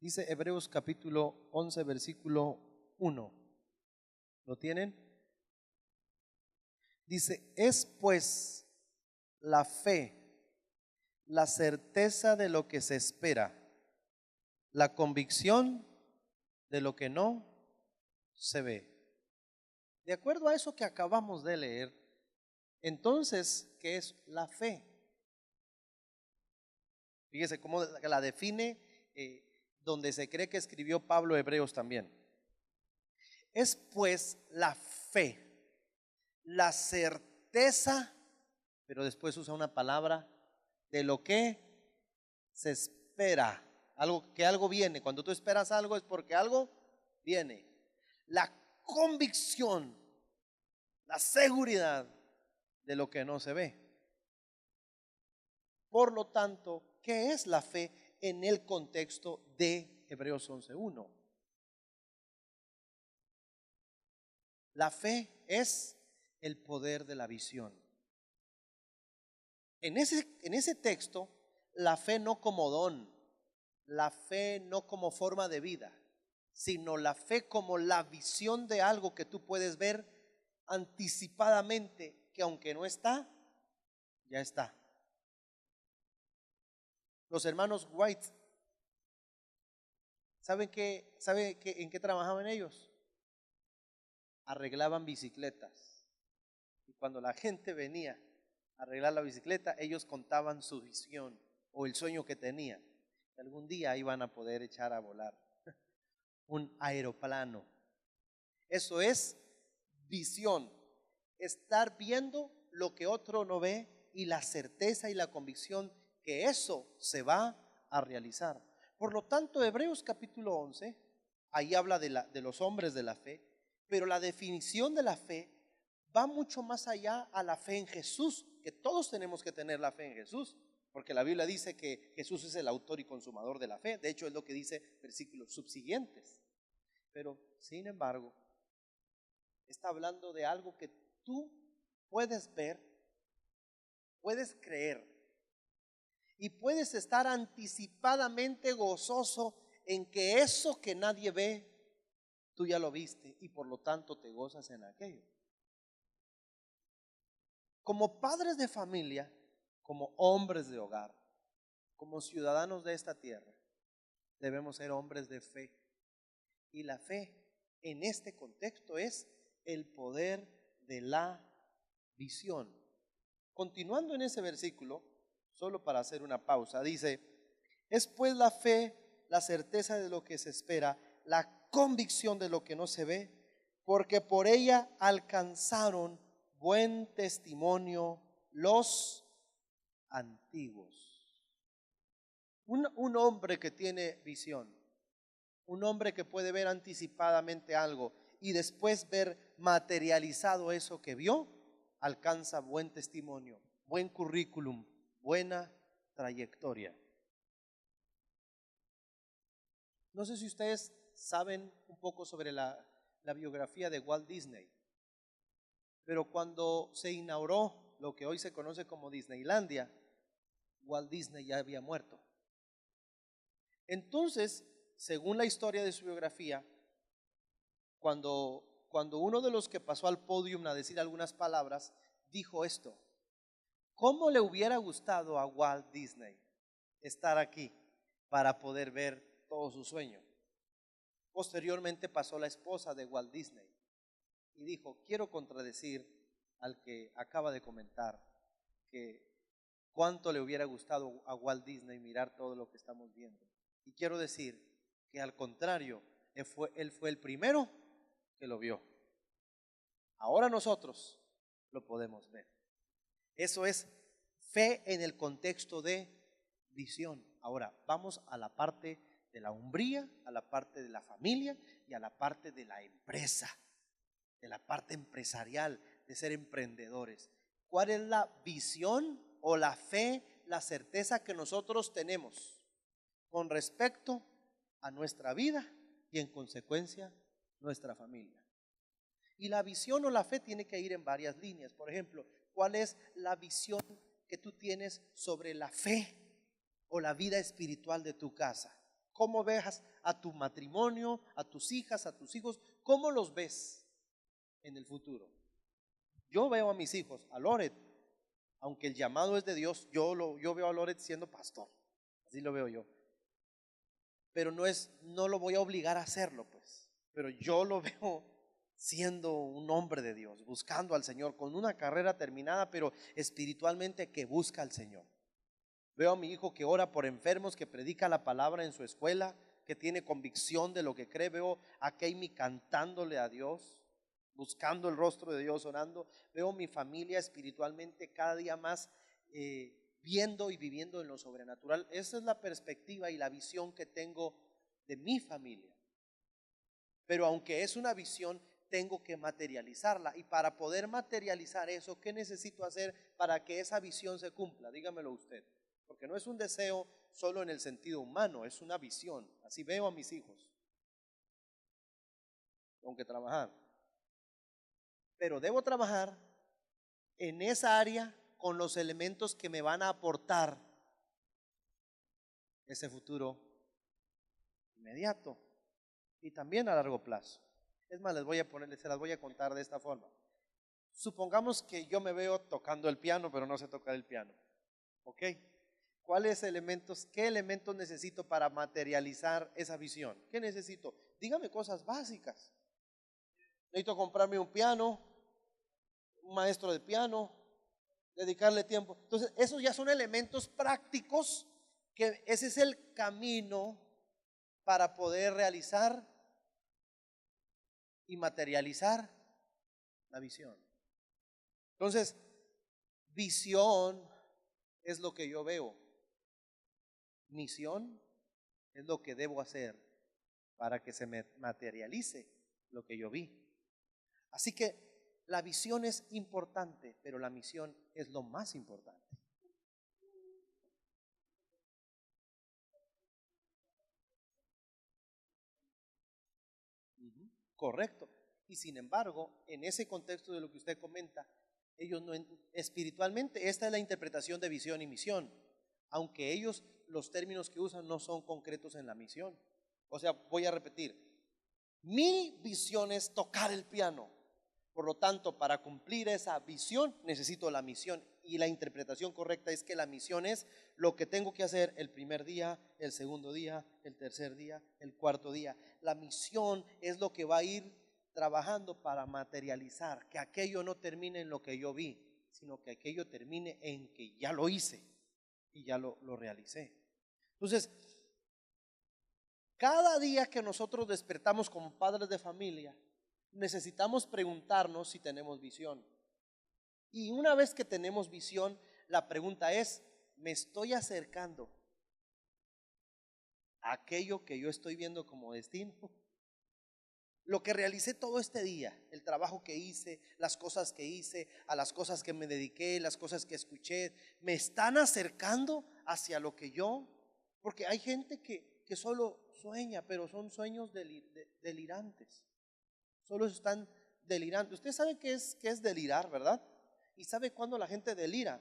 Dice Hebreos capítulo 11, versículo 1. ¿Lo tienen? Dice, es pues la fe, la certeza de lo que se espera, la convicción de lo que no se ve. De acuerdo a eso que acabamos de leer, entonces, ¿qué es la fe? Fíjese cómo la define, donde se cree que escribió Pablo Hebreos también. Es pues la fe, la certeza, pero después usa una palabra, de lo que se espera, algo viene. Cuando tú esperas algo es porque algo viene. La convicción, la seguridad de lo que no se ve. Por lo tanto, ¿qué es la fe en el contexto de Hebreos 11:1? La fe es el poder de la visión. En ese texto, la fe no como don, la fe no como forma de vida, sino la fe como la visión de algo que tú puedes ver anticipadamente, que aunque no está, ya está. Los hermanos White, ¿saben en qué trabajaban ellos? Arreglaban bicicletas. Y cuando la gente venía a arreglar la bicicleta, ellos contaban su visión o el sueño que tenían. Algún día iban a poder echar a volar un aeroplano. Eso es visión, estar viendo lo que otro no ve y la certeza y la convicción que eso se va a realizar. Por lo tanto, Hebreos capítulo 11, ahí habla de los hombres de la fe, pero la definición de la fe va mucho más allá a la fe en Jesús, que todos tenemos que tener la fe en Jesús, porque la Biblia dice que Jesús es el autor y consumador de la fe. De hecho, es lo que dice versículos subsiguientes. Pero, sin embargo, está hablando de algo que tú puedes ver, puedes creer y puedes estar anticipadamente gozoso en que eso que nadie ve, tú ya lo viste y por lo tanto te gozas en aquello. Como padres de familia, como hombres de hogar, como ciudadanos de esta tierra, debemos ser hombres de fe. Y la fe en este contexto es el poder de la visión. Continuando en ese versículo, solo para hacer una pausa, dice, es pues la fe, la certeza de lo que se espera, la convicción de lo que no se ve, porque por ella alcanzaron buen testimonio los antiguos. Un hombre que tiene visión, un hombre que puede ver anticipadamente algo y después ver materializado eso que vio, alcanza buen testimonio, buen currículum, buena trayectoria. No sé si ustedes saben un poco sobre la biografía de Walt Disney, pero cuando se inauguró lo que hoy se conoce como Disneylandia, Walt Disney ya había muerto. Entonces, según la historia de su biografía, cuando uno de los que pasó al podio a decir algunas palabras, dijo esto: ¿cómo le hubiera gustado a Walt Disney estar aquí para poder ver todo su sueño? Posteriormente pasó la esposa de Walt Disney y dijo, quiero contradecir al que acaba de comentar que cuánto le hubiera gustado a Walt Disney mirar todo lo que estamos viendo. Y quiero decir que al contrario, él fue el primero que lo vio. Ahora nosotros lo podemos ver. Eso es fe en el contexto de visión. Ahora vamos a la parte de la hombría, a la parte de la familia y a la parte de la empresa, de la parte empresarial, de ser emprendedores. ¿Cuál es la visión o la fe, la certeza que nosotros tenemos con respecto a nuestra vida y en consecuencia nuestra familia? Y la visión o la fe tiene que ir en varias líneas. Por ejemplo, ¿cuál es la visión que tú tienes sobre la fe o la vida espiritual de tu casa? ¿Cómo ves a tu matrimonio, a tus hijas, a tus hijos? ¿Cómo los ves en el futuro? Yo veo a mis hijos, a Loret, aunque el llamado es de Dios, yo veo a Loret siendo pastor, así lo veo yo. Pero no lo voy a obligar a hacerlo, pues. Pero yo lo veo siendo un hombre de Dios, buscando al Señor, con una carrera terminada, pero espiritualmente que busca al Señor. Veo a mi hijo que ora por enfermos, que predica la palabra en su escuela, que tiene convicción de lo que cree. Veo a Keimi cantándole a Dios, buscando el rostro de Dios, orando. Veo mi familia espiritualmente cada día más viendo y viviendo en lo sobrenatural. Esa es la perspectiva y la visión que tengo de mi familia. Pero aunque es una visión, tengo que materializarla. Y para poder materializar eso, ¿qué necesito hacer para que esa visión se cumpla? Dígamelo usted. Porque no es un deseo solo en el sentido humano, es una visión. Así veo a mis hijos. Tengo que trabajar. Pero debo trabajar en esa área con los elementos que me van a aportar ese futuro inmediato y también a largo plazo. Es más, se las voy a contar de esta forma. Supongamos que yo me veo tocando el piano, pero no sé tocar el piano. ¿Ok? ¿Qué elementos necesito para materializar esa visión? ¿Qué necesito? Dígame cosas básicas. Necesito comprarme un piano, un maestro de piano, dedicarle tiempo. Entonces, esos ya son elementos prácticos, que ese es el camino para poder realizar y materializar la visión. Entonces, visión es lo que yo veo. Misión es lo que debo hacer para que se me materialice lo que yo vi. Así que la visión es importante, pero la misión es lo más importante. Correcto. Y sin embargo, en ese contexto de lo que usted comenta, ellos no, espiritualmente, esta es la interpretación de visión y misión, aunque ellos, los términos que usan no son concretos en la misión. O sea, voy a repetir, mi visión es tocar el piano. Por lo tanto, para cumplir esa visión necesito la misión, y la interpretación correcta es que la misión es lo que tengo que hacer el primer día, el segundo día, el tercer día, el cuarto día. La misión es lo que va a ir trabajando para materializar, que aquello no termine en lo que yo vi, sino que aquello termine en que ya lo hice y ya lo realicé. Entonces, cada día que nosotros despertamos como padres de familia, necesitamos preguntarnos si tenemos visión. Y una vez que tenemos visión, la pregunta es, ¿me estoy acercando a aquello que yo estoy viendo como destino? Lo que realicé todo este día, el trabajo que hice, las cosas que hice, a las cosas que me dediqué, las cosas que escuché, ¿me están acercando hacia lo que yo? Porque hay gente que solo sueña, pero son sueños delirantes. Solo están delirando. Usted sabe qué es delirar, ¿verdad? Y sabe cuándo la gente delira: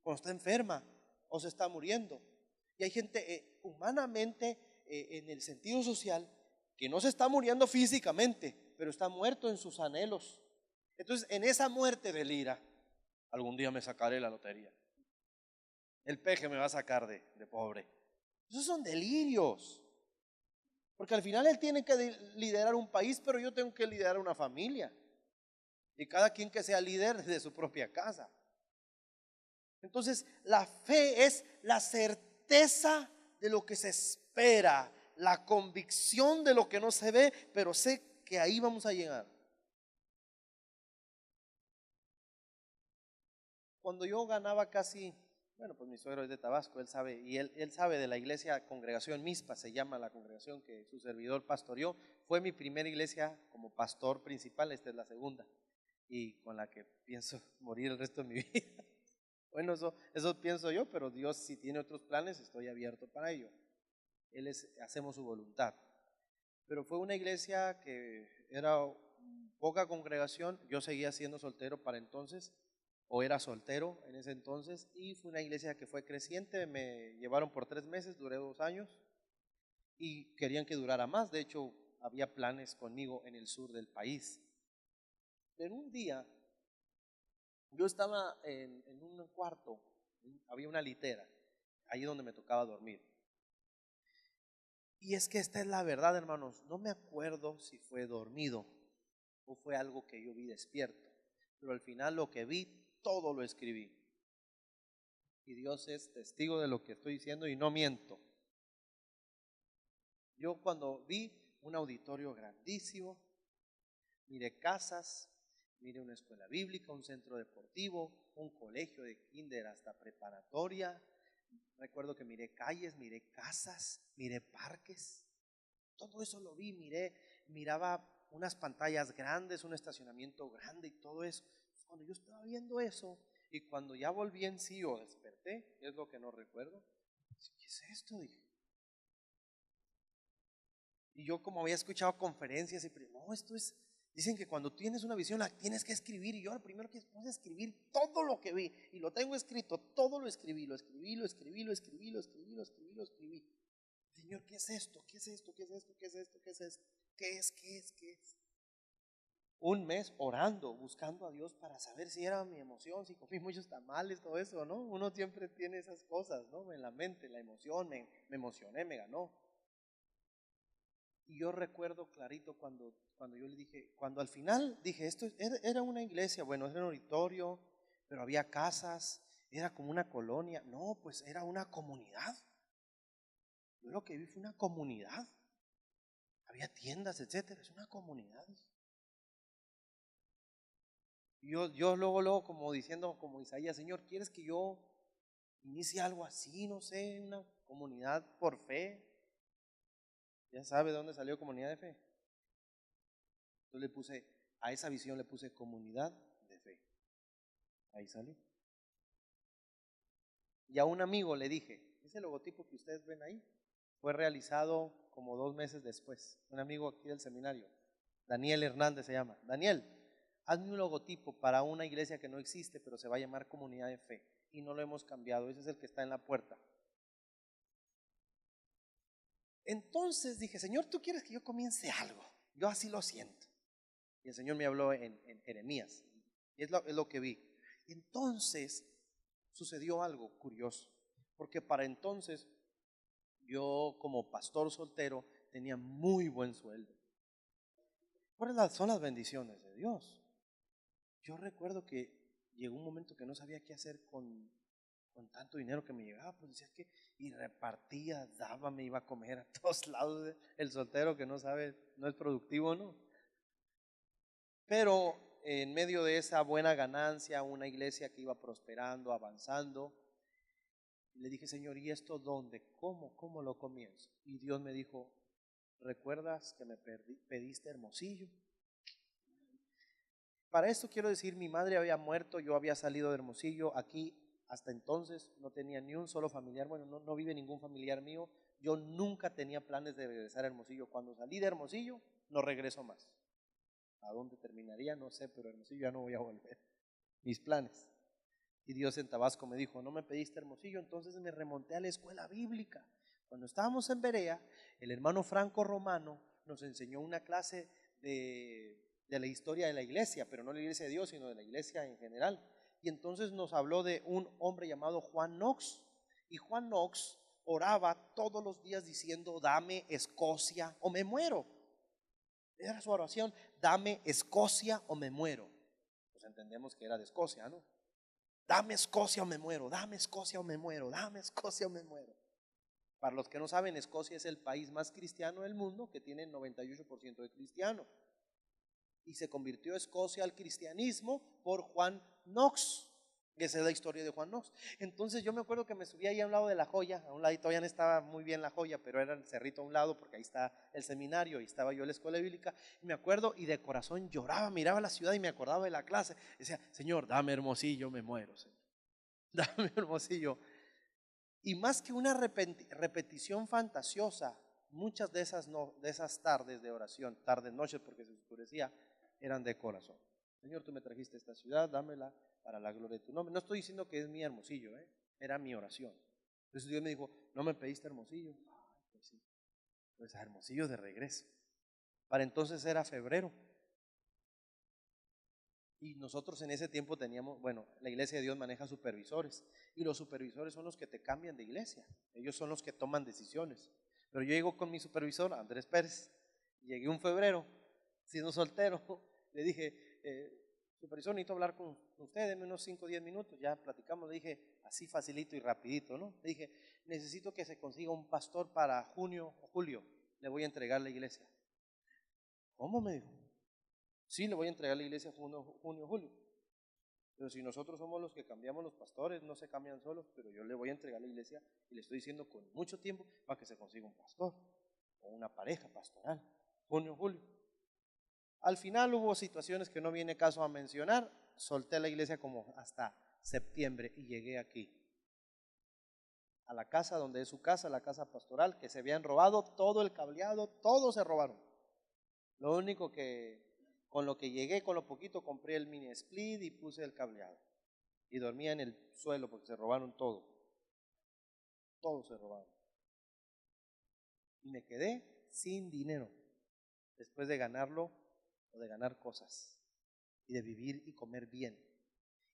cuando está enferma o se está muriendo. Y hay gente humanamente, en el sentido social, que no se está muriendo físicamente, pero está muerto en sus anhelos. Entonces, en esa muerte delira: algún día me sacaré la lotería, el peje me va a sacar de pobre. Esos son delirios. Porque al final él tiene que liderar un país, pero yo tengo que liderar una familia. Y cada quien que sea líder de su propia casa. Entonces, la fe es la certeza de lo que se espera, la convicción de lo que no se ve, pero sé que ahí vamos a llegar. Cuando yo ganaba casi, bueno, pues mi suegro es de Tabasco, él sabe, y él sabe de la iglesia Congregación Mispa, se llama la congregación que su servidor pastoreó. Fue mi primera iglesia como pastor principal, esta es la segunda, y con la que pienso morir el resto de mi vida. Bueno, eso pienso yo, pero Dios, si tiene otros planes, estoy abierto para ello. Hacemos su voluntad. Pero fue una iglesia que era poca congregación. Yo seguía siendo soltero para entonces, o era soltero en ese entonces, y fue una iglesia que fue creciente. Me llevaron por 3 meses, duré 2 años, y querían que durara más. De hecho, había planes conmigo en el sur del país. Pero un día yo estaba en un cuarto, había una litera, ahí donde me tocaba dormir. Y es que esta es la verdad, hermanos, no me acuerdo si fue dormido o fue algo que yo vi despierto, pero al final lo que vi, todo lo escribí. Y Dios es testigo de lo que estoy diciendo y no miento. Yo cuando vi un auditorio grandísimo, miré casas, miré una escuela bíblica, un centro deportivo, un colegio de kinder hasta preparatoria. Recuerdo que miré calles, miré casas, miré parques. Todo eso lo vi, miraba unas pantallas grandes, un estacionamiento grande y todo eso. Cuando yo estaba viendo eso y cuando ya volví en sí o desperté, es lo que no recuerdo. ¿Qué es esto? Dije. Y yo como había escuchado conferencias y no, esto es, dicen que cuando tienes una visión la tienes que escribir y yo lo primero que puse a escribir todo lo que vi y lo tengo escrito, todo lo escribí, lo escribí, lo escribí, lo escribí, lo escribí, lo escribí, lo escribí. Señor, ¿qué es esto? ¿Qué es esto? ¿Qué es esto? ¿Qué es esto? ¿Qué es esto? ¿Qué es? ¿Qué es? ¿Qué es? Un mes orando, buscando a Dios para saber si era mi emoción, si comí muchos tamales, todo eso, ¿no? Uno siempre tiene esas cosas, ¿no? En la mente, la emoción, me emocioné, me ganó. Y yo recuerdo clarito cuando yo le dije, cuando al final dije, esto era una iglesia, bueno, era un auditorio, pero había casas, era como una colonia. No, pues era una comunidad. Yo lo que vi fue una comunidad. Había tiendas, etcétera, es una comunidad. Y yo luego, como diciendo, como Isaías, Señor, ¿quieres que yo inicie algo así? No sé, una comunidad por fe. Ya sabe de dónde salió comunidad de fe. Entonces a esa visión le puse comunidad de fe. Ahí salió. Y a un amigo le dije, ese logotipo que ustedes ven ahí fue realizado como 2 meses después. Un amigo aquí del seminario, Daniel Hernández se llama. Daniel, hazme un logotipo para una iglesia que no existe, pero se va a llamar Comunidad de Fe. Y no lo hemos cambiado, ese es el que está en la puerta. Entonces dije, Señor, ¿tú quieres que yo comience algo? Yo así lo siento. Y el Señor me habló en Jeremías. Y es lo que vi. Entonces sucedió algo curioso. Porque para entonces yo como pastor soltero tenía muy buen sueldo. ¿Cuáles son las bendiciones de Dios? Yo recuerdo que llegó un momento que no sabía qué hacer con tanto dinero que me llegaba, pues decía que, y repartía, daba, me iba a comer a todos lados, el soltero que no sabe, no es productivo, ¿no? Pero en medio de esa buena ganancia, una iglesia que iba prosperando, avanzando, le dije, Señor, ¿y esto dónde? ¿Cómo lo comienzo? Y Dios me dijo, ¿recuerdas que me pediste Hermosillo? Para esto quiero decir, mi madre había muerto, yo había salido de Hermosillo, aquí hasta entonces no tenía ni un solo familiar, bueno, no vive ningún familiar mío, yo nunca tenía planes de regresar a Hermosillo. Cuando salí de Hermosillo, no regreso más. ¿A dónde terminaría? No sé, pero Hermosillo ya no voy a volver. Mis planes. Y Dios en Tabasco me dijo, no me pediste Hermosillo, entonces me remonté a la escuela bíblica. Cuando estábamos en Berea, el hermano Franco Romano nos enseñó una clase de la historia de la iglesia, pero no de la iglesia de Dios, sino de la iglesia en general. Y entonces nos habló de un hombre llamado Juan Knox. Y Juan Knox oraba todos los días diciendo, dame Escocia o me muero. Era su oración, dame Escocia o me muero. Pues entendemos que era de Escocia, ¿no? Dame Escocia o me muero, dame Escocia o me muero, dame Escocia o me muero. Para los que no saben, Escocia es el país más cristiano del mundo, que tiene el 98% de cristianos. Y se convirtió Escocia al cristianismo por Juan Knox. Esa es la historia de Juan Knox. Entonces yo me acuerdo que me subí ahí a un lado de La Joya, a un ladito, todavía no estaba muy bien La Joya, pero era el cerrito a un lado porque ahí está el seminario y estaba yo en la escuela bíblica. Y me acuerdo y de corazón lloraba, miraba la ciudad y me acordaba de la clase. Decía, Señor, dame Hermosillo, me muero, Señor. Dame Hermosillo. Y más que una repetición fantasiosa, muchas de esas tardes de oración, tardes, noches porque se oscurecía, eran de corazón. Señor, tú me trajiste a esta ciudad, dámela para la gloria de tu nombre. No estoy diciendo que es mi Hermosillo, era mi oración. Entonces Dios me dijo, ¿no me pediste Hermosillo? Ay, pues sí. pues a Hermosillo de regreso. Para entonces era febrero. Y nosotros en ese tiempo teníamos, bueno, la iglesia de Dios maneja supervisores. Y los supervisores son los que te cambian de iglesia. Ellos son los que toman decisiones. Pero yo llego con mi supervisor, Andrés Pérez. Llegué un febrero, siendo soltero. Le dije, supervisor, necesito hablar con usted, denme unos 5 o 10 minutos. Ya platicamos, le dije, así facilito y rapidito, ¿no? Le dije, necesito que se consiga un pastor para junio o julio. Le voy a entregar la iglesia. ¿Cómo? Me dijo. Sí, le voy a entregar la iglesia junio, julio. Pero si nosotros somos los que cambiamos los pastores, no se cambian solos, pero yo le voy a entregar la iglesia y le estoy diciendo con mucho tiempo para que se consiga un pastor o una pareja pastoral. Junio, julio. Al final hubo situaciones que no viene caso a mencionar. Solté la iglesia como hasta septiembre y llegué aquí. A la casa donde es su casa, la casa pastoral, que se habían robado todo el cableado, todo se robaron. Lo único que con lo que llegué, con lo poquito, compré el mini split y puse el cableado. Y dormía en el suelo porque se robaron todo. Todo se robaron. Y me quedé sin dinero después de ganarlo o de ganar cosas y de vivir y comer bien.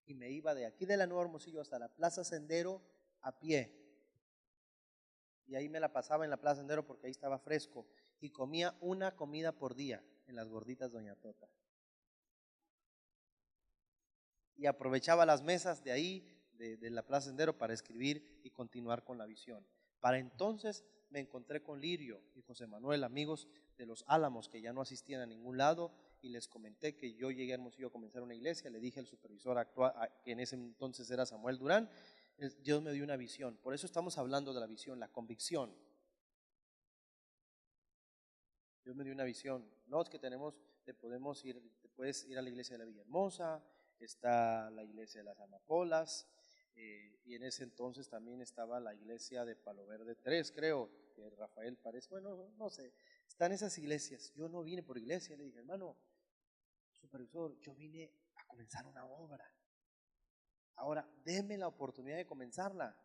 Y me iba de aquí de la Nueva Hermosillo hasta la Plaza Sendero a pie. Y ahí me la pasaba en la Plaza Sendero porque ahí estaba fresco. Y comía una comida por día en las gorditas Doña Tota. Y aprovechaba las mesas de ahí, de la Plaza Sendero, para escribir y continuar con la visión. Para entonces me encontré con Lirio y José Manuel, amigos de los Álamos, que ya no asistían a ningún lado, y les comenté que yo llegué a Hermosillo a comenzar una iglesia. Le dije al supervisor actual, que en ese entonces era Samuel Durán, Dios me dio una visión. Por eso estamos hablando de la visión, la convicción. Dios me dio una visión. No, es que te puedes ir a la iglesia de la Villahermosa, está la iglesia de las Amapolas, y en ese entonces también estaba la iglesia de Palo Verde 3, creo, que Rafael parece, bueno, no sé, están esas iglesias. Yo no vine por iglesia, le dije, hermano, supervisor, yo vine a comenzar una obra. Ahora, déme la oportunidad de comenzarla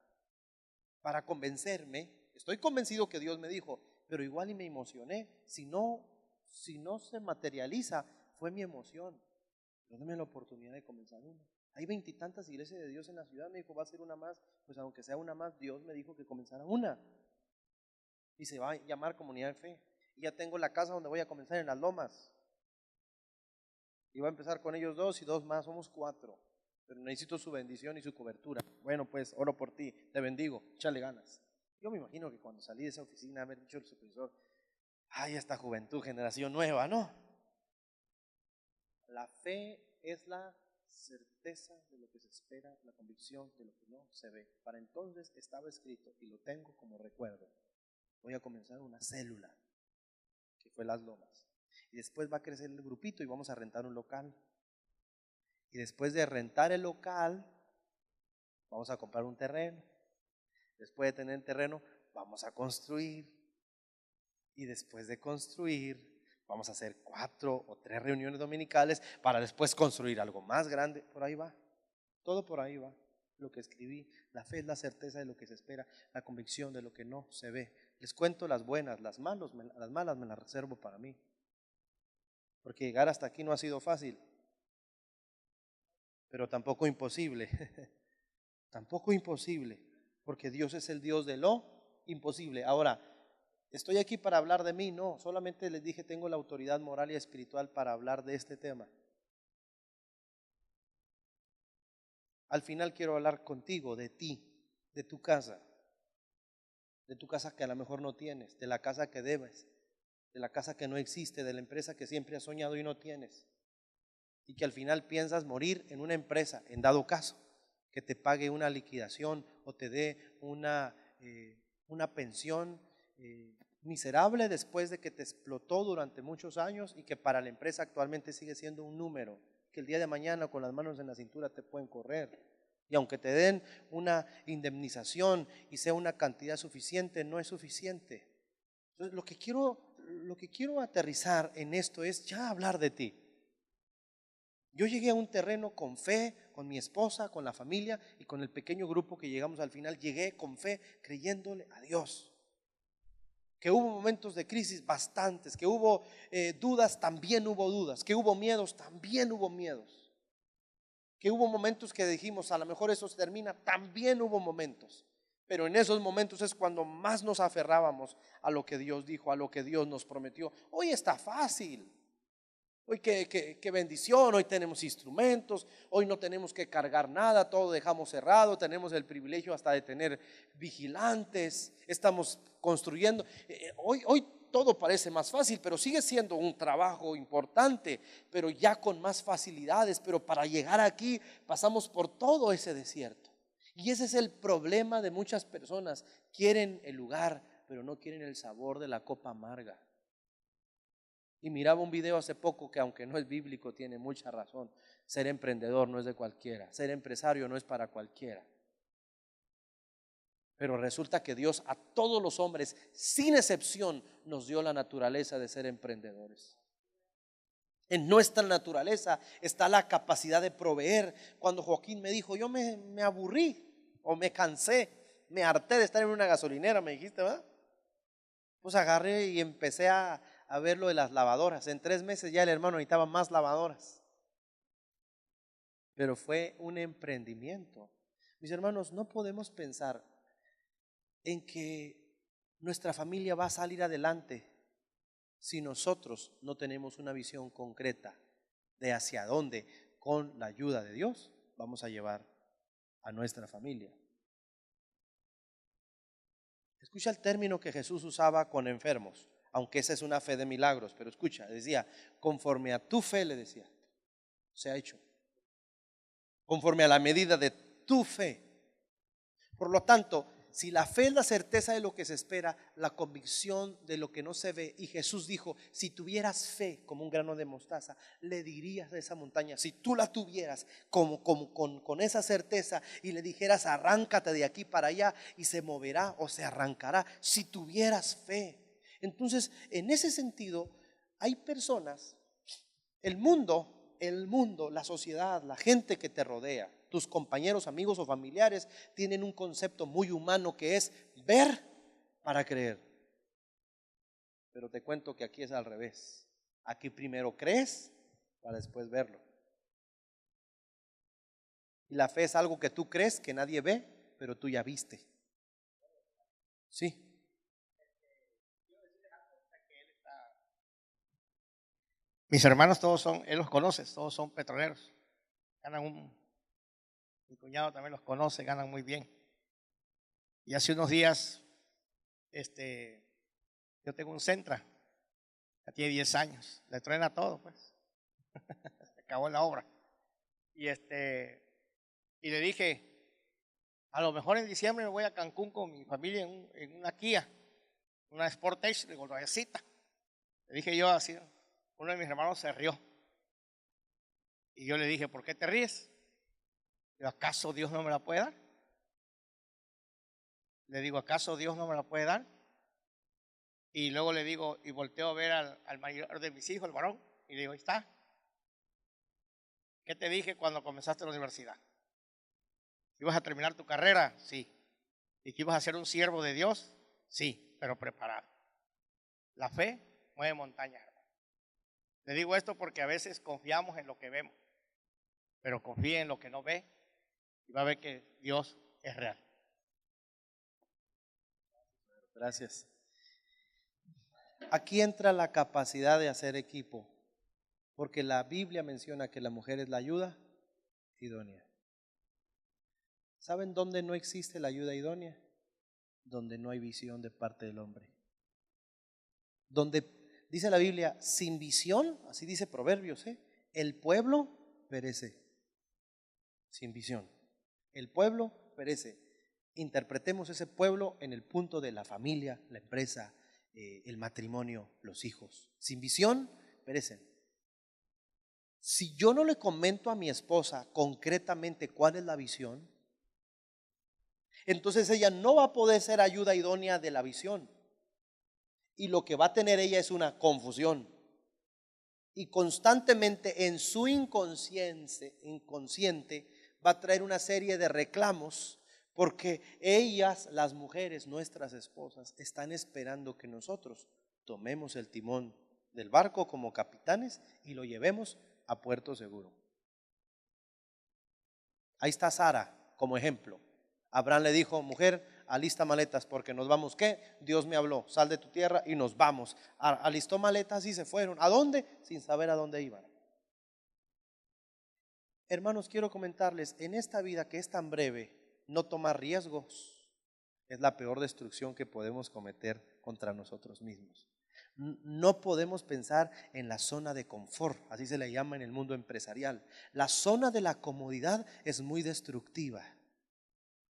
para convencerme. Estoy convencido que Dios me dijo, pero igual y me emocioné. Si no se materializa, fue mi emoción. Pero déme la oportunidad de comenzar una. Hay 20 y tantas iglesias de Dios en la ciudad. Me dijo, va a ser una más. Pues aunque sea una más, Dios me dijo que comenzara una. Y se va a llamar Comunidad de Fe. Y ya tengo la casa donde voy a comenzar, en Las Lomas. Y voy a empezar con ellos 2 y 2 más. Somos 4. Pero necesito su bendición y su cobertura. Bueno, pues oro por ti, te bendigo, échale ganas. Yo me imagino que cuando salí de esa oficina, haber dicho el supervisor, ay, esta juventud, generación nueva, ¿no? La fe es la certeza de lo que se espera, la convicción de lo que no se ve. Para entonces estaba escrito y lo tengo como recuerdo. Voy a comenzar una célula, que fue Las Lomas. Y después va a crecer el grupito y vamos a rentar un local. Y después de rentar el local, vamos a comprar un terreno. Después de tener el terreno, vamos a construir. Y después de construir, vamos a hacer 4 o 3 reuniones dominicales para después construir algo más grande. Por ahí va. Todo por ahí va. Lo que escribí. La fe es la certeza de lo que se espera, la convicción de lo que no se ve. Les cuento las buenas, las malas me las reservo para mí. Porque llegar hasta aquí no ha sido fácil, pero tampoco imposible. Tampoco imposible, porque Dios es el Dios de lo imposible. Ahora, ¿estoy aquí para hablar de mí? No, solamente les dije, tengo la autoridad moral y espiritual para hablar de este tema. Al final quiero hablar contigo, de ti, de tu casa que a lo mejor no tienes, de la casa que debes, de la casa que no existe, de la empresa que siempre has soñado y no tienes, y que al final piensas morir en una empresa, en dado caso, que te pague una liquidación o te dé una pensión miserable después de que te explotó durante muchos años y que para la empresa actualmente sigue siendo un número, que el día de mañana con las manos en la cintura te pueden correr. Y aunque te den una indemnización y sea una cantidad suficiente, no es suficiente. Entonces, lo que quiero aterrizar en esto es ya hablar de ti. Yo llegué a un terreno con fe, con mi esposa, con la familia y con el pequeño grupo que llegamos al final. Llegué con fe, creyéndole a Dios. Que hubo momentos de crisis bastantes, que hubo dudas, también hubo dudas, que hubo miedos, también hubo miedos, que hubo momentos que dijimos a lo mejor eso se termina, también hubo momentos. Pero en esos momentos es cuando más nos aferrábamos a lo que Dios dijo, a lo que Dios nos prometió. Hoy está fácil. Hoy qué bendición, hoy tenemos instrumentos, hoy no tenemos que cargar nada, todo dejamos cerrado, tenemos el privilegio hasta de tener vigilantes, estamos construyendo. Hoy todo parece más fácil, pero sigue siendo un trabajo importante, pero ya con más facilidades. Pero para llegar aquí pasamos por todo ese desierto. Y ese es el problema de muchas personas. Quieren el lugar, pero no quieren el sabor de la copa amarga. Y miraba un video hace poco que, aunque no es bíblico, tiene mucha razón. Ser emprendedor no es de cualquiera, ser empresario no es para cualquiera. Pero resulta que Dios a todos los hombres, sin excepción, nos dio la naturaleza de ser emprendedores. En nuestra naturaleza está la capacidad de proveer. Cuando Joaquín me dijo, yo me aburrí o me cansé, me harté de estar en una gasolinera, me dijiste, ¿verdad? Pues agarré y empecé a ver lo de las lavadoras. En 3 meses ya el hermano necesitaba más lavadoras. Pero fue un emprendimiento. Mis hermanos, no podemos pensar en que nuestra familia va a salir adelante si nosotros no tenemos una visión concreta de hacia dónde, con la ayuda de Dios, vamos a llevar a nuestra familia. Escucha el término que Jesús usaba con enfermos, aunque esa es una fe de milagros, pero escucha, decía, conforme a tu fe, le decía, se ha hecho. Conforme a la medida de tu fe. Por lo tanto, si la fe es la certeza de lo que se espera, la convicción de lo que no se ve, y Jesús dijo, si tuvieras fe como un grano de mostaza, le dirías a esa montaña, si tú la tuvieras con esa certeza y le dijeras, arráncate de aquí para allá, y se moverá o se arrancará, si tuvieras fe. Entonces, en ese sentido, hay personas, el mundo, la sociedad, la gente que te rodea, tus compañeros, amigos o familiares tienen un concepto muy humano que es ver para creer. Pero te cuento que aquí es al revés. Aquí primero crees para después verlo. Y la fe es algo que tú crees que nadie ve, pero tú ya viste. Sí. Mis hermanos todos son, él los conoce, todos son petroleros. Mi cuñado también los conoce, ganan muy bien. Y hace unos días, yo tengo un Sentra, ya tiene 10 años, le truena todo, pues. Se acabó la obra. Y le dije, a lo mejor en diciembre me voy a Cancún con mi familia en una Kia, una Sportage de Golbayacita. Le dije yo así, uno de mis hermanos se rió. Y yo le dije, ¿por qué te ríes? ¿Acaso Dios no me la puede dar? Le digo, ¿acaso Dios no me la puede dar? Y luego le digo, y volteo a ver al mayor de mis hijos, el varón, y le digo, ahí está. ¿Qué te dije cuando comenzaste la universidad? ¿Ibas a terminar tu carrera? Sí. ¿Y que ibas a ser un siervo de Dios? Sí, pero preparado. La fe mueve montañas. Le digo esto porque a veces confiamos en lo que vemos, pero confíe en lo que no ve y va a ver que Dios es real. Gracias. Aquí entra la capacidad de hacer equipo, porque la Biblia menciona que la mujer es la ayuda idónea. ¿Saben dónde no existe la ayuda idónea? Donde no hay visión de parte del hombre. Donde dice la Biblia, sin visión, así dice Proverbios, el pueblo perece. Sin visión. El pueblo perece. Interpretemos ese pueblo en el punto de la familia, la empresa, el matrimonio, los hijos. Sin visión, perecen. Si yo no le comento a mi esposa concretamente cuál es la visión, entonces ella no va a poder ser ayuda idónea de la visión. Y lo que va a tener ella es una confusión. Y constantemente en su inconsciente va a traer una serie de reclamos, Porque ellas, las mujeres, nuestras esposas, están esperando que nosotros tomemos el timón del barco como capitanes y lo llevemos a puerto seguro. Ahí está Sara como ejemplo. Abraham le dijo: mujer, alista maletas porque nos vamos. ¿Qué? Dios me habló, sal de tu tierra y nos vamos. Alistó maletas y se fueron. ¿A dónde? Sin saber a dónde iban. Hermanos, quiero comentarles, en esta vida que es tan breve, no tomar riesgos es la peor destrucción que podemos cometer contra nosotros mismos. No podemos pensar en la zona de confort, así se le llama en el mundo empresarial. La zona de la comodidad es muy destructiva.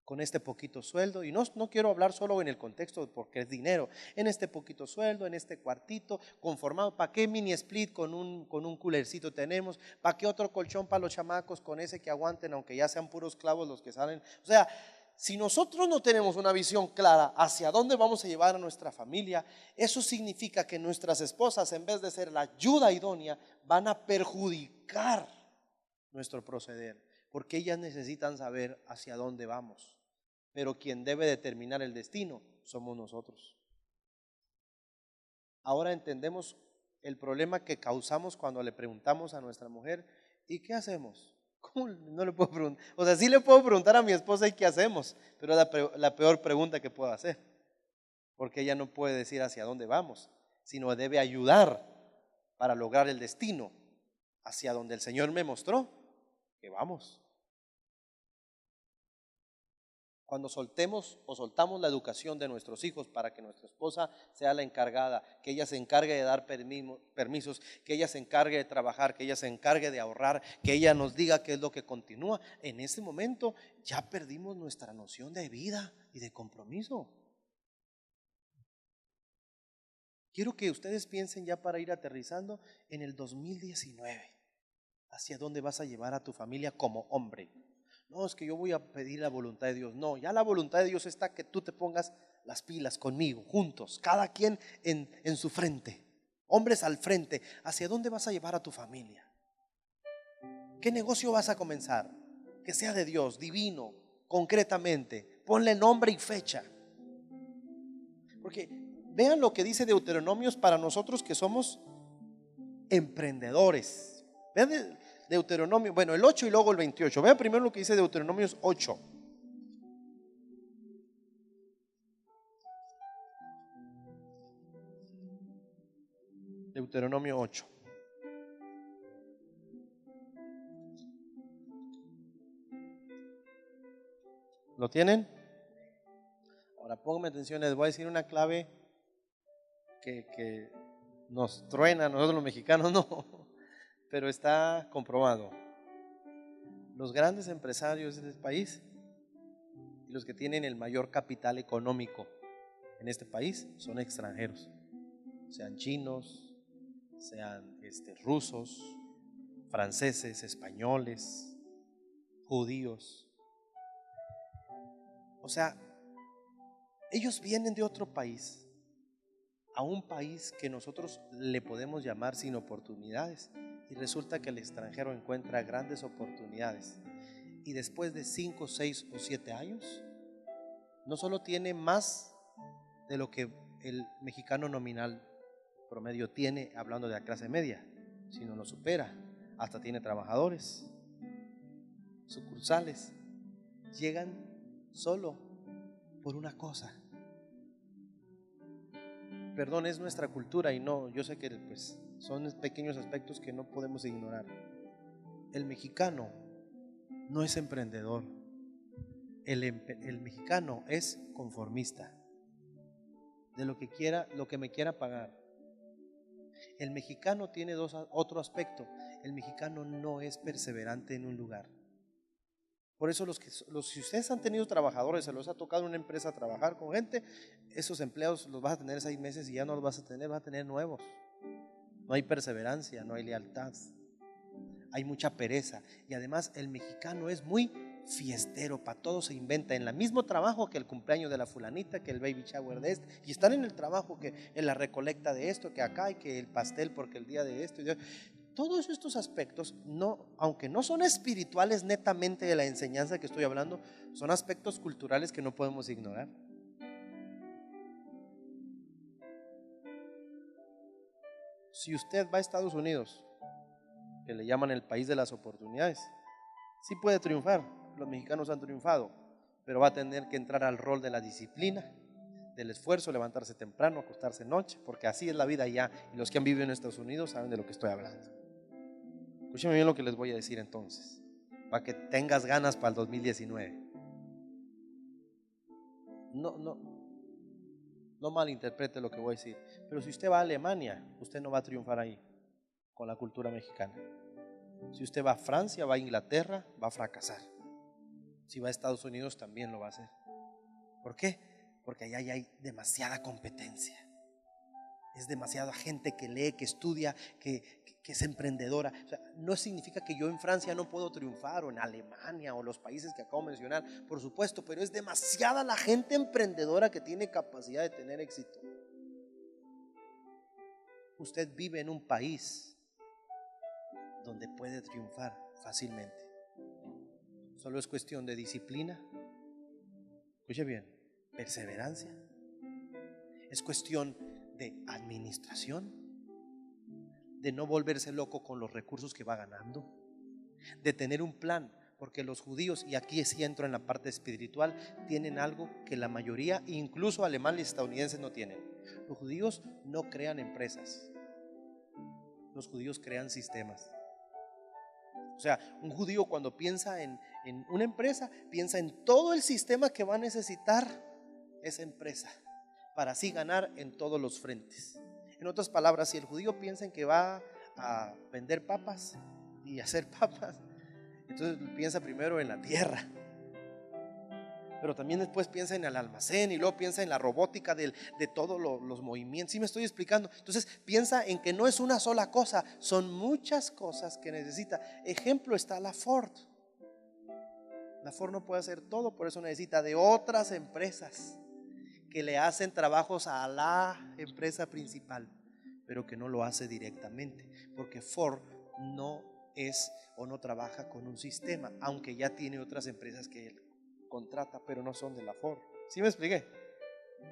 Con este poquito sueldo, y no quiero hablar solo en el contexto porque es dinero, en este poquito sueldo, en este cuartito conformado, ¿para qué mini split con un coolercito tenemos? ¿Para qué otro colchón para los chamacos con ese que aguanten aunque ya sean puros clavos los que salen? O sea, si nosotros no tenemos una visión clara hacia dónde vamos a llevar a nuestra familia, eso significa que nuestras esposas, en vez de ser la ayuda idónea, van a perjudicar nuestro proceder, porque ellas necesitan saber hacia dónde vamos. Pero quien debe determinar el destino somos nosotros. Ahora entendemos el problema que causamos cuando le preguntamos a nuestra mujer: ¿y qué hacemos? ¿Cómo no le puedo preguntar? O sea, sí le puedo preguntar a mi esposa: ¿y qué hacemos? Pero es la peor pregunta que puedo hacer, porque ella no puede decir hacia dónde vamos, sino debe ayudar para lograr el destino hacia donde el Señor me mostró que vamos. Cuando soltemos o soltamos la educación de nuestros hijos para que nuestra esposa sea la encargada, que ella se encargue de dar permisos, que ella se encargue de trabajar, que ella se encargue de ahorrar, que ella nos diga qué es lo que continúa, en ese momento ya perdimos nuestra noción de vida y de compromiso. Quiero que ustedes piensen, ya para ir aterrizando, en el 2019, hacia dónde vas a llevar a tu familia como hombre. No, es que yo voy a pedir la voluntad de Dios. No, ya la voluntad de Dios está que tú te pongas las pilas conmigo, juntos, cada quien en su frente, hombres al frente. ¿Hacia dónde vas a llevar a tu familia? ¿Qué negocio vas a comenzar? Que sea de Dios, divino, concretamente. Ponle nombre y fecha. Porque vean lo que dice Deuteronomios para nosotros que somos emprendedores. Vean Deuteronomio, bueno, el 8 y luego el 28. Vean primero lo que dice Deuteronomios 8. Deuteronomio 8. ¿Lo tienen? Ahora pónganme atención, les voy a decir una clave que nos truena a nosotros los mexicanos, no, pero está comprobado. Los grandes empresarios de este país y los que tienen el mayor capital económico en este país son extranjeros, sean chinos, sean rusos, franceses, españoles, judíos. O sea, ellos vienen de otro país a un país que nosotros le podemos llamar sin oportunidades, y resulta que el extranjero encuentra grandes oportunidades, y después de 5, 6 o 7 años no solo tiene más de lo que el mexicano nominal promedio tiene, hablando de la clase media, sino lo supera. Hasta tiene trabajadores, sucursales. Llegan solo por una cosa. Perdón, es nuestra cultura, y no, yo sé que pues son pequeños aspectos que no podemos ignorar. El mexicano no es emprendedor. El mexicano es conformista, de lo que quiera, lo que me quiera pagar. El mexicano tiene otro aspecto. El mexicano no es perseverante en un lugar. Por eso si ustedes han tenido trabajadores, se los ha tocado en una empresa trabajar con gente, esos empleados los vas a tener 6 meses y ya no los vas a tener nuevos. No hay perseverancia, no hay lealtad, hay mucha pereza. Y además el mexicano es muy fiestero, para todo se inventa. En el mismo trabajo, que el cumpleaños de la fulanita, que el baby shower de y están en el trabajo, que en la recolecta de esto, que acá, y que el pastel porque el día de esto. todos estos aspectos, no, aunque no son espirituales netamente de la enseñanza que estoy hablando, son aspectos culturales que no podemos ignorar. Si usted va a Estados Unidos, que le llaman el país de las oportunidades, sí puede triunfar, los mexicanos han triunfado, pero va a tener que entrar al rol de la disciplina, del esfuerzo, levantarse temprano, acostarse noche, porque así es la vida allá, y los que han vivido en Estados Unidos saben de lo que estoy hablando. Escúcheme bien lo que les voy a decir entonces, para que tengas ganas para el 2019. No malinterprete lo que voy a decir, pero si usted va a Alemania, usted no va a triunfar ahí con la cultura mexicana. Si usted va a Francia, va a Inglaterra, va a fracasar. Si va a Estados Unidos, también lo va a hacer. ¿Por qué? Porque allá hay demasiada competencia. Es demasiada gente que lee, que estudia, que es emprendedora. O sea, no significa que yo en Francia no puedo triunfar, o en Alemania, o los países que acabo de mencionar, por supuesto, pero es demasiada la gente emprendedora que tiene capacidad de tener éxito. Usted vive en un país donde puede triunfar fácilmente. Solo es cuestión de disciplina. Escuche bien, perseverancia. Es cuestión de administración, de no volverse loco con los recursos que va ganando, de tener un plan, porque los judíos, y aquí sí entro en la parte espiritual, tienen algo que la mayoría, incluso alemanes y estadounidenses, no tienen. Los judíos no crean empresas, los judíos crean sistemas. O sea, un judío cuando piensa en una empresa, piensa en todo el sistema que va a necesitar esa empresa para así ganar en todos los frentes. En otras palabras, si el judío piensa en que va a vender papas y hacer papas, entonces piensa primero en la tierra, pero también después piensa en el almacén y luego piensa en la robótica de todos los movimientos. ¿Sí me estoy explicando? Entonces piensa en que no es una sola cosa, son muchas cosas que necesita. Ejemplo está la Ford. La Ford no puede hacer todo, por eso necesita de otras empresas que le hacen trabajos a la empresa principal, pero que no lo hace directamente, porque Ford no es o no trabaja con un sistema, aunque ya tiene otras empresas que él contrata, pero no son de la Ford. ¿Sí me expliqué?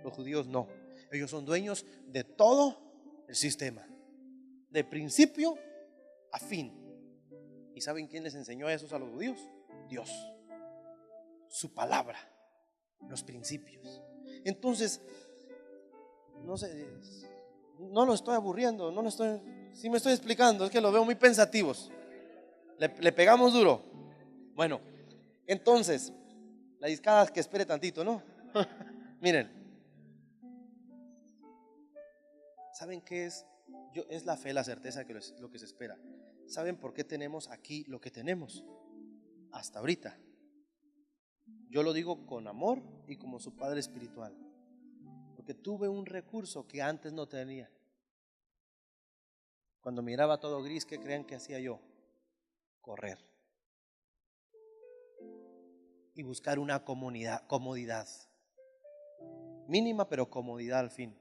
Los judíos no, ellos son dueños de todo el sistema, de principio a fin. ¿Y saben quién les enseñó eso a los judíos? Dios, su palabra, los principios. Entonces, no sé, no lo estoy aburriendo, sí me estoy explicando, es que los veo muy pensativos. Le pegamos duro. Bueno, entonces, la discada que espere tantito, ¿no? Miren, ¿saben qué es? Es la fe, la certeza que lo que se espera. ¿Saben por qué tenemos aquí lo que tenemos? Hasta ahorita. Yo lo digo con amor y como su padre espiritual, porque tuve un recurso que antes no tenía. Cuando miraba todo gris, ¿qué creen que hacía yo? Correr y buscar una comodidad mínima, pero comodidad al fin.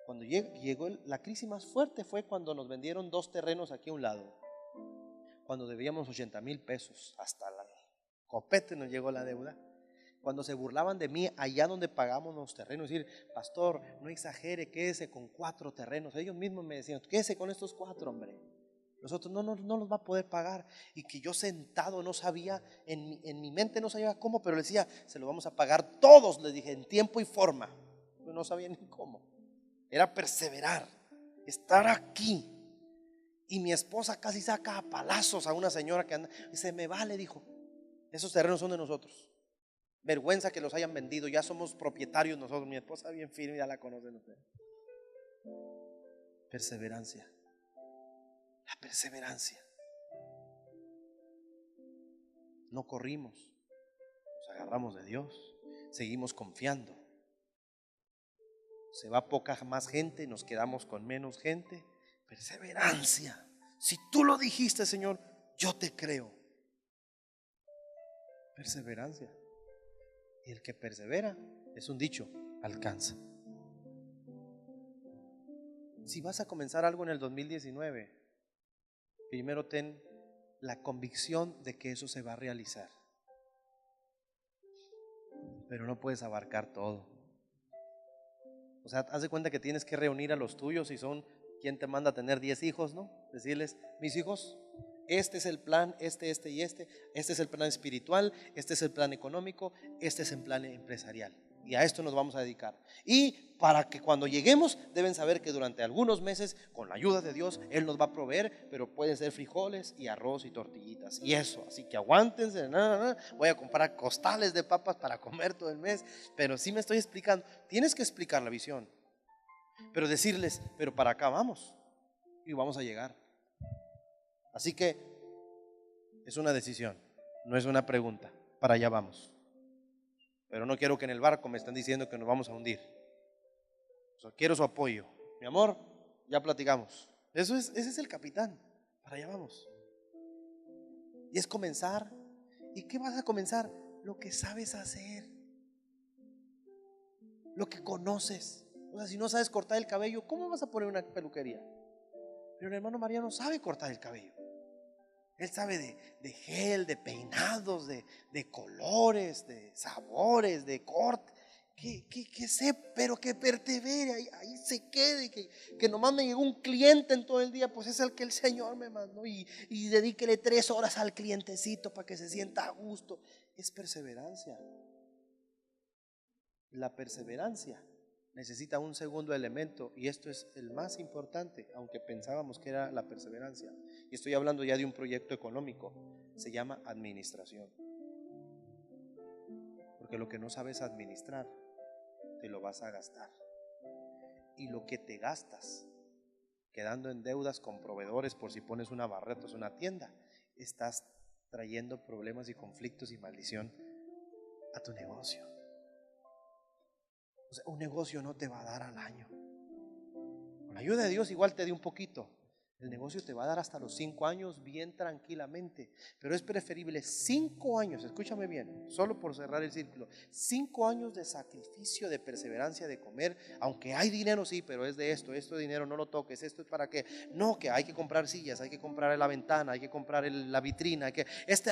Cuando llegó la crisis más fuerte fue cuando nos vendieron 2 terrenos aquí a un lado, cuando debíamos 80,000 pesos, hasta la copete nos llegó la deuda. Cuando se burlaban de mí allá donde pagamos los terrenos, decir, pastor, no exagere, quédese con 4 terrenos. Ellos mismos me decían, quédese con estos 4, hombre. Nosotros no los va a poder pagar. Y que yo sentado no sabía, en mi mente no sabía cómo, pero le decía, se lo vamos a pagar todos, le dije, en tiempo y forma. Yo no sabía ni cómo. Era perseverar, estar aquí. Y mi esposa casi saca a palazos a una señora que anda. Dice, me vale, dijo, esos terrenos son de nosotros. Vergüenza que los hayan vendido, ya somos propietarios nosotros. Mi esposa bien firme, ya la conocen ustedes. Perseverancia. La perseverancia. No corrimos, nos agarramos de Dios, seguimos confiando. Se va poca más gente, nos quedamos con menos gente. Perseverancia. Si tú lo dijiste, Señor, yo te creo. Perseverancia. Y el que persevera, es un dicho, alcanza. Si vas a comenzar algo en el 2019, primero ten la convicción de que eso se va a realizar. Pero no puedes abarcar todo. O sea, haz de cuenta que tienes que reunir a los tuyos, y son quien te manda a tener 10 hijos, ¿no? Decirles: mis hijos, este es el plan, este y este es el plan espiritual, este es el plan económico, este es el plan empresarial. Y a esto nos vamos a dedicar. Y para que cuando lleguemos deben saber que durante algunos meses, con la ayuda de Dios, Él nos va a proveer, pero pueden ser frijoles y arroz y tortillitas y eso. Así que aguántense, voy a comprar costales de papas para comer todo el mes. Pero sí me estoy explicando. Tienes que explicar la visión, pero decirles: pero para acá vamos y vamos a llegar. Así que es una decisión, no es una pregunta. Para allá vamos. Pero no quiero que en el barco me estén diciendo que nos vamos a hundir. O sea, quiero su apoyo. Mi amor, ya platicamos. Ese es el capitán. Para allá vamos. Y es comenzar. ¿Y qué vas a comenzar? Lo que sabes hacer, lo que conoces. O sea, si no sabes cortar el cabello, ¿cómo vas a poner una peluquería? Pero el hermano Mariano sabe cortar el cabello. Él sabe de gel, de peinados, de colores, de sabores, de corte. Que sé, pero que persevere, ahí se quede. Que nomás me llegó un cliente en todo el día, pues es el que el Señor me mandó. Y dedíquele 3 horas al clientecito para que se sienta a gusto. Es perseverancia. La perseverancia necesita un segundo elemento, y esto es el más importante, aunque pensábamos que era la perseverancia. Y estoy hablando ya de un proyecto económico. Se llama administración. Porque lo que no sabes administrar, te lo vas a gastar. Y lo que te gastas quedando en deudas con proveedores por si pones una barreta o una tienda, estás trayendo problemas y conflictos y maldición a tu negocio. O sea, un negocio no te va a dar al año. Con la ayuda de Dios igual te dé un poquito. El negocio te va a dar hasta los 5 años bien tranquilamente. Pero es preferible 5 años, escúchame bien, solo por cerrar el círculo, 5 años de sacrificio, de perseverancia, de comer. Aunque hay dinero, sí, pero es de esto dinero no lo toques, esto es para qué. No, que hay que comprar sillas, hay que comprar la ventana, hay que comprar la vitrina,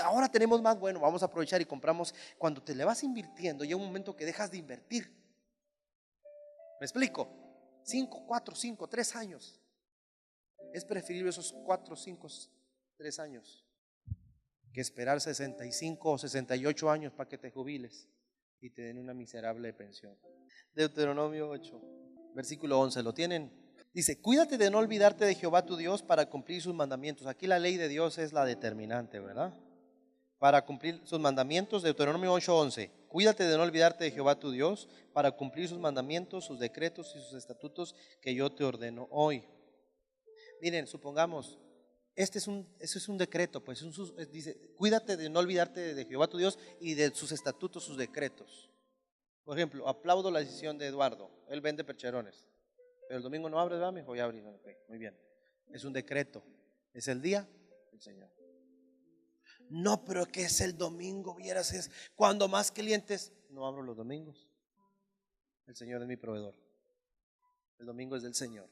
ahora tenemos más, bueno, vamos a aprovechar y compramos. Cuando te le vas invirtiendo, llega un momento que dejas de invertir. ¿Me explico? 5, 4, 5, 3 años. Es preferible esos 4, 5, 3 años que esperar 65 o 68 años para que te jubiles y te den una miserable pensión. Deuteronomio 8, versículo 11, ¿lo tienen? Dice: cuídate de no olvidarte de Jehová tu Dios para cumplir sus mandamientos. Aquí la ley de Dios es la determinante, ¿verdad? Para cumplir sus mandamientos. Deuteronomio 8:11. Cuídate de no olvidarte de Jehová tu Dios para cumplir sus mandamientos, sus decretos y sus estatutos que yo te ordeno hoy. Miren, supongamos, eso es un decreto, pues dice: cuídate de no olvidarte de Jehová tu Dios y de sus estatutos, sus decretos. Por ejemplo, aplaudo la decisión de Eduardo. Él vende percherones, pero el domingo no abre, ¿verdad? Me dijo: ya abrí. Okay, muy bien. Es un decreto. Es el día del Señor. No, pero que es el domingo, vieras, es cuando más clientes. No abro los domingos. El Señor es mi proveedor. El domingo es del Señor.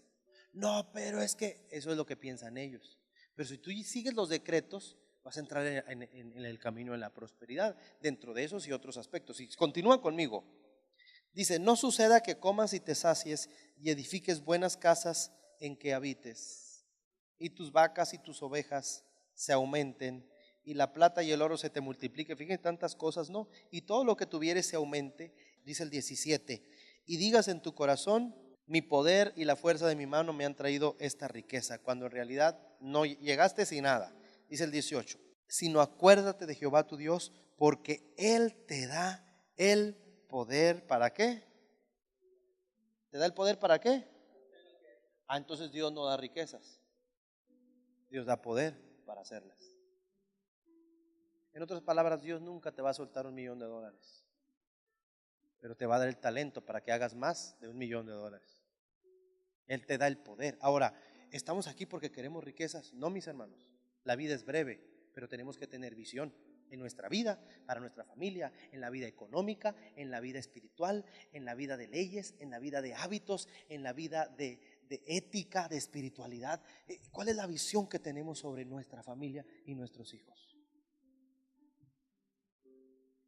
No, pero es que eso es lo que piensan ellos. Pero si tú sigues los decretos, vas a entrar en el camino de la prosperidad, dentro de esos y otros aspectos. Y continúa conmigo. Dice: no suceda que comas y te sacies y edifiques buenas casas en que habites, y tus vacas y tus ovejas se aumenten, y la plata y el oro se te multiplique. Fíjense tantas cosas, ¿no? Y todo lo que tuvieres se aumente. Dice el 17: y digas en tu corazón: mi poder y la fuerza de mi mano me han traído esta riqueza, cuando en realidad no llegaste sin nada. Dice el 18: sino acuérdate de Jehová tu Dios, porque Él te da el poder. ¿Para qué? ¿Te da el poder para qué? Entonces Dios no da riquezas, Dios da poder para hacerlas. En otras palabras, Dios nunca te va a soltar $1,000,000, pero te va a dar el talento para que hagas más de $1,000,000. Él te da el poder. Ahora, ¿estamos aquí porque queremos riquezas? No, mis hermanos. La vida es breve, pero tenemos que tener visión en nuestra vida, para nuestra familia, en la vida económica, en la vida espiritual, en la vida de leyes, en la vida de hábitos, en la vida de de ética, de espiritualidad. ¿Cuál es la visión que tenemos sobre nuestra familia y nuestros hijos?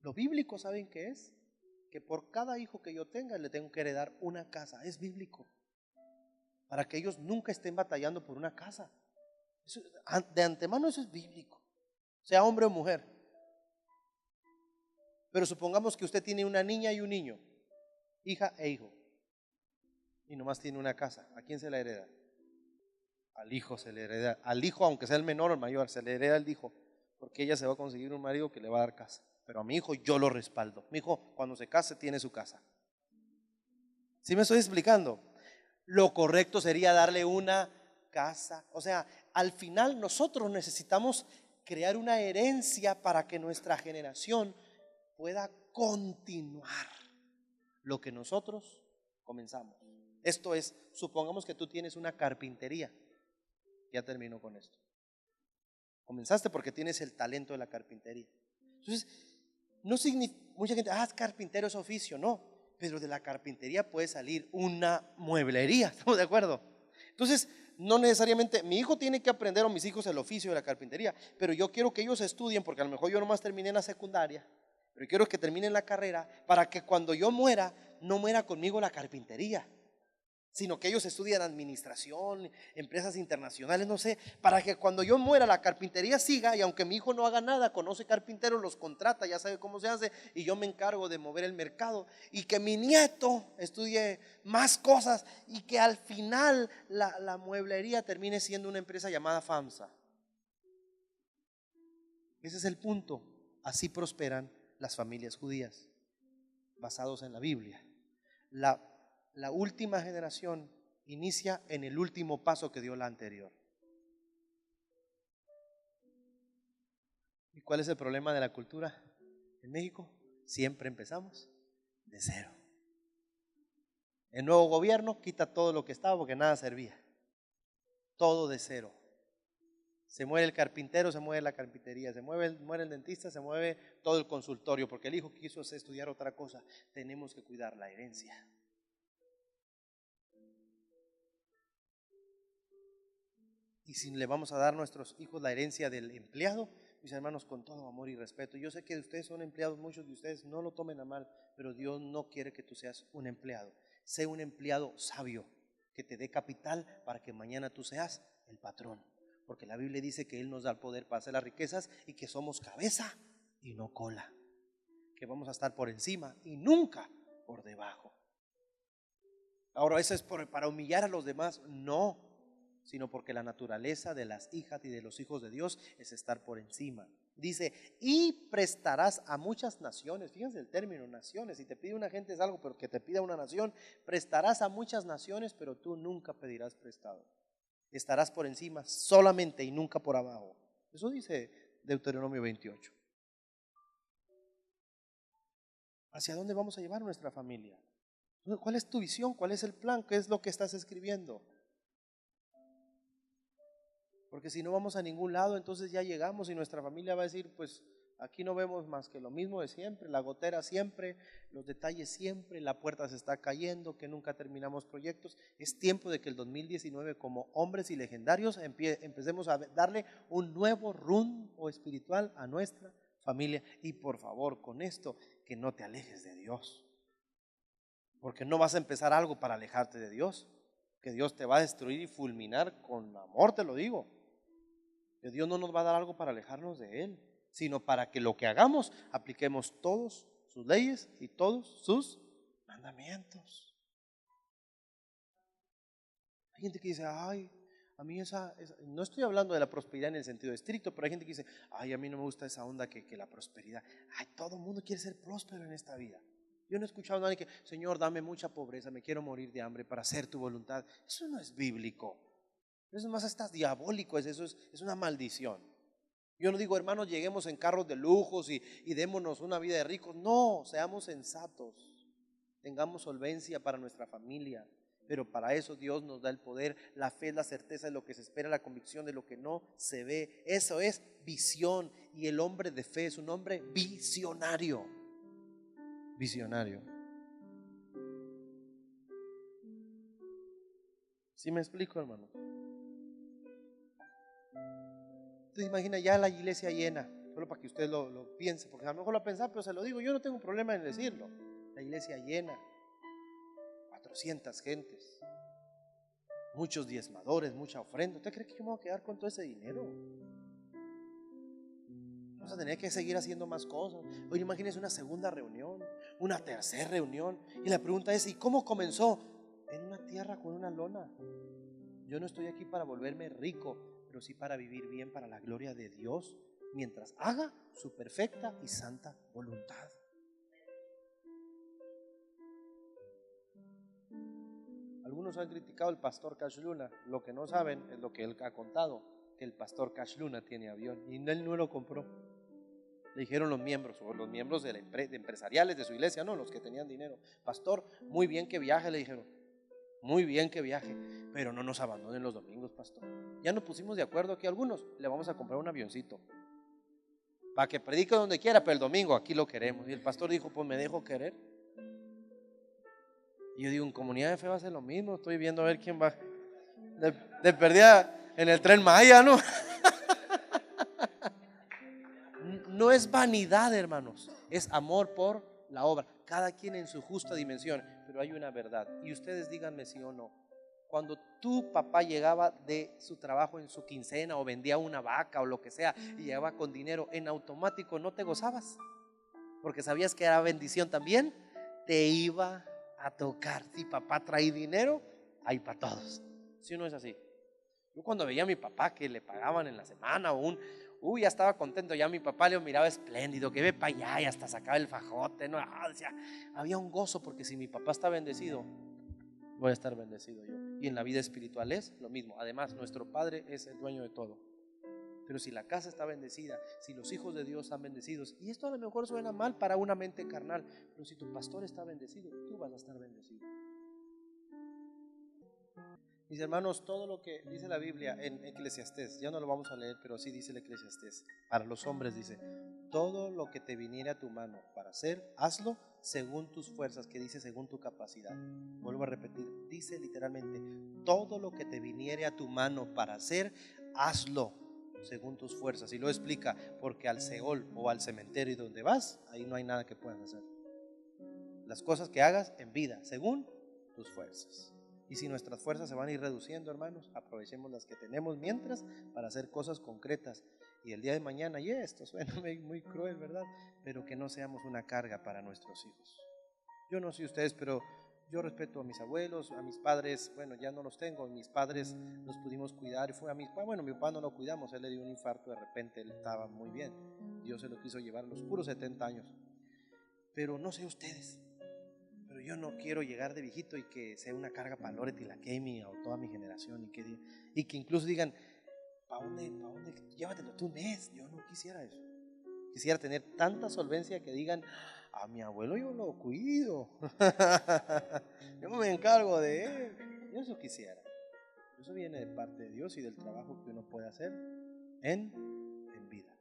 Lo bíblico, ¿saben qué es? Que por cada hijo que yo tenga le tengo que heredar una casa. Es bíblico. Para que ellos nunca estén batallando por una casa. De antemano eso es bíblico. Sea hombre o mujer. Pero supongamos que usted tiene una niña y un niño, hija e hijo, y nomás tiene una casa. ¿A quién se la hereda? Al hijo se le hereda. Al hijo, aunque sea el menor o el mayor, se le hereda al hijo, porque ella se va a conseguir un marido que le va a dar casa. Pero a mi hijo yo lo respaldo. Mi hijo cuando se case tiene su casa. ¿Sí me estoy explicando? Lo correcto sería darle una casa. O sea, al final nosotros necesitamos crear una herencia para que nuestra generación pueda continuar lo que nosotros comenzamos. Esto es, supongamos que tú tienes una carpintería. Ya termino con esto. Comenzaste porque tienes el talento de la carpintería. Entonces, no significa, mucha gente, es carpintero, es oficio. No, pero de la carpintería puede salir una mueblería. ¿Estamos de acuerdo? Entonces, no necesariamente mi hijo tiene que aprender, o mis hijos, el oficio de la carpintería, pero yo quiero que ellos estudien, porque a lo mejor yo nomás terminé en la secundaria, pero quiero que terminen la carrera para que cuando yo muera, no muera conmigo la carpintería, sino que ellos estudian administración, empresas internacionales, no sé, para que cuando yo muera la carpintería siga, y aunque mi hijo no haga nada, conoce carpinteros, los contrata, ya sabe cómo se hace, y yo me encargo de mover el mercado, y que mi nieto estudie más cosas, y que al final la mueblería termine siendo una empresa llamada FAMSA. Ese es el punto. Así prosperan las familias judías, basados en la Biblia. La última generación inicia en el último paso que dio la anterior. ¿Y cuál es el problema de la cultura en México? Siempre empezamos de cero. El nuevo gobierno quita todo lo que estaba porque nada servía. Todo de cero. Se muere el carpintero, se mueve la carpintería, muere el dentista, se mueve todo el consultorio, porque el hijo quiso estudiar otra cosa. Tenemos que cuidar la herencia. Y si le vamos a dar a nuestros hijos la herencia del empleado, mis hermanos, con todo amor y respeto, yo sé que ustedes son empleados, muchos de ustedes no lo tomen a mal, pero Dios no quiere que tú seas un empleado. Sé un empleado sabio, que te dé capital para que mañana tú seas el patrón. Porque la Biblia dice que Él nos da el poder para hacer las riquezas y que somos cabeza y no cola. Que vamos a estar por encima y nunca por debajo. Ahora, ¿eso es para humillar a los demás? No, sino porque la naturaleza de las hijas y de los hijos de Dios es estar por encima. Dice, y prestarás a muchas naciones. Fíjense el término, naciones. Si te pide una gente es algo, pero que te pida una nación, prestarás a muchas naciones, pero tú nunca pedirás prestado. Estarás por encima solamente y nunca por abajo. Eso dice Deuteronomio 28. ¿Hacia dónde vamos a llevar nuestra familia? ¿Cuál es tu visión? ¿Cuál es el plan? ¿Qué es lo que estás escribiendo? Porque si no vamos a ningún lado, entonces ya llegamos y nuestra familia va a decir, pues aquí no vemos más que lo mismo de siempre, la gotera siempre, los detalles siempre, la puerta se está cayendo, que nunca terminamos proyectos. Es tiempo de que el 2019 como hombres y legendarios empecemos a darle un nuevo rumbo espiritual a nuestra familia. Y por favor, con esto, que no te alejes de Dios. Porque no vas a empezar algo para alejarte de Dios, que Dios te va a destruir y fulminar con amor, te lo digo. Que Dios no nos va a dar algo para alejarnos de Él, sino para que lo que hagamos, apliquemos todos sus leyes y todos sus mandamientos. Hay gente que dice, ay, a mí no estoy hablando de la prosperidad en el sentido estricto, pero hay gente que dice, ay, a mí no me gusta esa onda que la prosperidad. Ay, todo el mundo quiere ser próspero en esta vida. Yo no he escuchado a nadie que, Señor, dame mucha pobreza, me quiero morir de hambre para hacer tu voluntad. Eso no es bíblico. Eso más está diabólico, es una maldición. Yo no digo, hermanos, lleguemos en carros de lujos y démonos una vida de ricos. No, seamos sensatos, tengamos solvencia para nuestra familia. Pero para eso Dios nos da el poder, la fe, la certeza de lo que se espera, la convicción de lo que no se ve. Eso es visión. Y el hombre de fe es un hombre visionario. Visionario. ¿Sí me explico, hermano? Entonces imagina ya la iglesia llena, solo para que usted lo piense, porque a lo mejor lo ha pensado, pero se lo digo, yo no tengo problema en decirlo. La iglesia llena, 400 gentes, muchos diezmadores, mucha ofrenda. ¿Usted cree que yo me voy a quedar con todo ese dinero? Vamos a tener que seguir haciendo más cosas. Oye, imagínense una segunda reunión, una tercera reunión. Y la pregunta es, ¿y cómo comenzó? En una tierra con una lona. Yo no estoy aquí para volverme rico, pero sí para vivir bien para la gloria de Dios, mientras haga su perfecta y santa voluntad. Algunos han criticado al pastor Cash Luna. Lo que no saben es lo que él ha contado, que el pastor Cash Luna tiene avión y él no lo compró. Le dijeron los miembros, o los miembros de empresariales de su iglesia, no, los que tenían dinero: pastor, muy bien que viaje, le dijeron, muy bien que viaje, pero no nos abandonen los domingos, pastor. Ya nos pusimos de acuerdo aquí algunos, le vamos a comprar un avioncito para que predique donde quiera, pero el domingo aquí lo queremos. Y el pastor dijo, pues me dejo querer. Y yo digo, en comunidad de fe va a ser lo mismo. Estoy viendo a ver quién va de perdida en el Tren Maya, ¿no? No es vanidad, hermanos, es amor por la obra, cada quien en su justa dimensión. Pero hay una verdad, y ustedes díganme sí o no. Cuando tu papá llegaba de su trabajo en su quincena, o vendía una vaca o lo que sea, y llegaba con dinero, en automático no te gozabas, porque sabías que era bendición también. Te iba a tocar. Si papá trae dinero, hay para todos. ¿Sí o no es así? Yo cuando veía a mi papá que le pagaban en la semana o ya estaba contento. Ya mi papá le miraba espléndido, que ve para allá y hasta sacaba el fajote, ¿no? Decía, había un gozo, porque si mi papá está bendecido, voy a estar bendecido yo. Y en la vida espiritual es lo mismo. Además, nuestro Padre es el dueño de todo. Pero si la casa está bendecida, si los hijos de Dios están bendecidos, y esto a lo mejor suena mal para una mente carnal, pero si tu pastor está bendecido, tú vas a estar bendecido. Mis hermanos, todo lo que dice la Biblia en Eclesiastés, ya no lo vamos a leer, pero sí dice el Eclesiastés, para los hombres dice, todo lo que te viniere a tu mano para hacer, hazlo según tus fuerzas, que dice según tu capacidad. Vuelvo a repetir, dice literalmente, todo lo que te viniere a tu mano para hacer, hazlo según tus fuerzas. Y lo explica, porque al Seol o al cementerio donde vas, ahí no hay nada que puedas hacer. Las cosas que hagas en vida, según tus fuerzas. Y si nuestras fuerzas se van a ir reduciendo, hermanos, aprovechemos las que tenemos mientras para hacer cosas concretas. Y el día de mañana, y esto suena muy cruel, ¿verdad? Pero que no seamos una carga para nuestros hijos. Yo no sé ustedes, pero yo respeto a mis abuelos, a mis padres. Bueno, ya no los tengo, mis padres los pudimos cuidar. Y fue a mi papá no lo cuidamos, él le dio un infarto de repente, él estaba muy bien. Dios se lo quiso llevar a los puros 70 años. Pero no sé ustedes, pero yo no quiero llegar de viejito y que sea una carga para Loret y la Kemi o toda mi generación, y que incluso digan, ¿para dónde? Llévatelo tú un mes. Yo no quisiera eso. Quisiera tener tanta solvencia que digan, a mi abuelo yo lo cuido, yo me encargo de él. Yo eso quisiera. Eso viene de parte de Dios y del trabajo que uno puede hacer en vida.